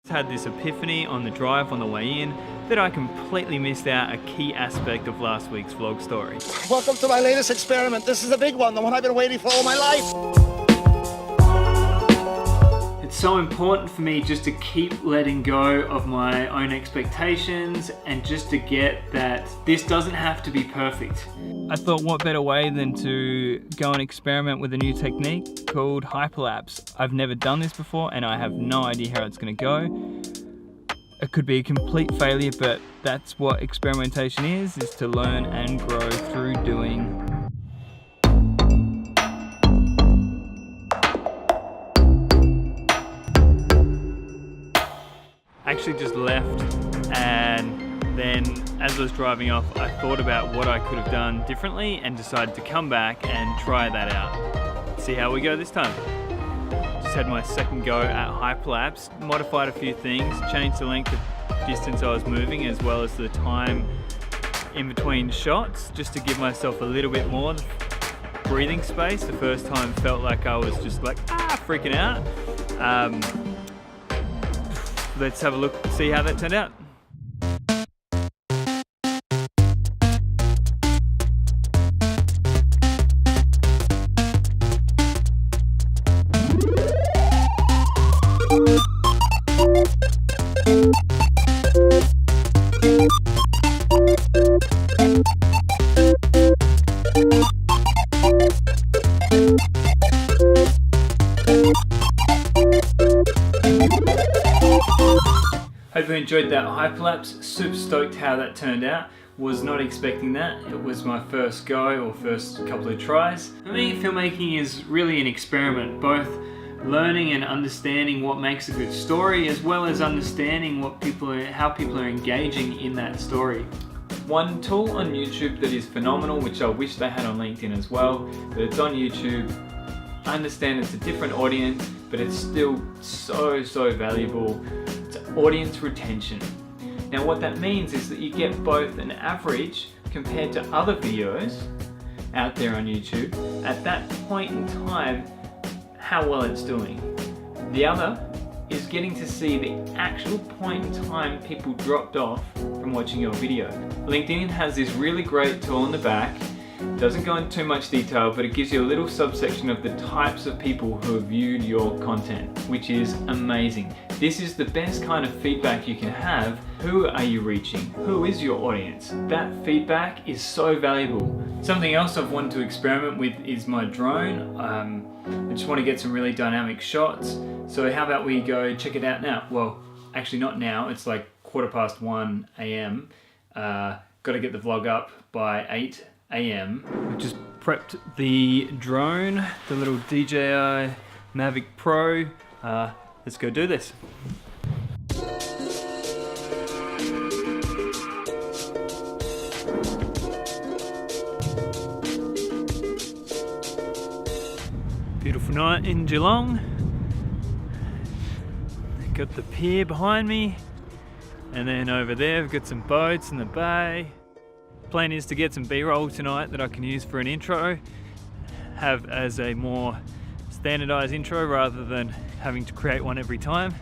Had this epiphany on the drive on the way in that I completely missed out a key aspect of last week's vlog story. Welcome to my latest experiment. This is the big one, the one I've been waiting for all my life. It's so important for me just to keep letting go of my own expectations and just to get that this doesn't have to be perfect. I thought what better way than to go and experiment with a new technique called Hyperlapse. I've never done this before and I have no idea how it's going to go. It could be a complete failure, but that's what experimentation is to learn and grow through doing. Actually just left, and then as I was driving off I thought about what I could have done differently and decided to come back and try that out. See how we go this time. Just had my second go at Hyperlapse, modified a few things, changed the length of distance I was moving as well as the time in between shots just to give myself a little bit more breathing space. The first time felt like I was just like freaking out. Let's have a look, see how that turned out. Hope you enjoyed that Hyperlapse. Super stoked how that turned out. Was not expecting that. It was my first go or first couple of tries. For me, filmmaking is really an experiment, both learning and understanding what makes a good story as well as understanding how people are engaging in that story. One tool on YouTube that is phenomenal, which I wish they had on LinkedIn as well, but it's on YouTube. I understand it's a different audience, but it's still so valuable. It's audience retention. Now what that means is that you get both an average compared to other videos out there on YouTube at that point in time, how well it's doing. The other is getting to see the actual point in time people dropped off from watching your video. LinkedIn has this really great tool in the back. Doesn't go into too much detail, but it gives you a little subsection of the types of people who have viewed your content, which is amazing. This is the best kind of feedback you can have. Who are you reaching? Who is your audience? That feedback is so valuable. Something else I've wanted to experiment with is my drone. I just want to get some really dynamic shots. So how about we go check it out now? Well, actually not now, it's like 1:15 AM. Got to get the vlog up by 8 AM. We've just prepped the drone, the little DJI Mavic Pro. Let's go do this. Beautiful night in Geelong. Got the pier behind me, and then over there we've got some boats in the bay. Plan is to get some B-roll tonight that I can use for an intro, have as a more standardized intro rather than having to create one every time.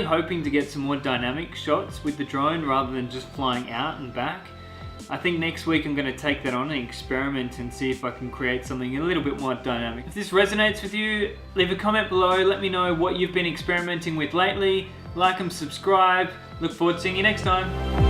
Hoping to get some more dynamic shots with the drone rather than just flying out and back. I think next week I'm going to take that on and experiment and see if I can create something a little bit more dynamic. If this resonates with you, leave a comment below, let me know what you've been experimenting with lately, like and subscribe. Look forward to seeing you next time.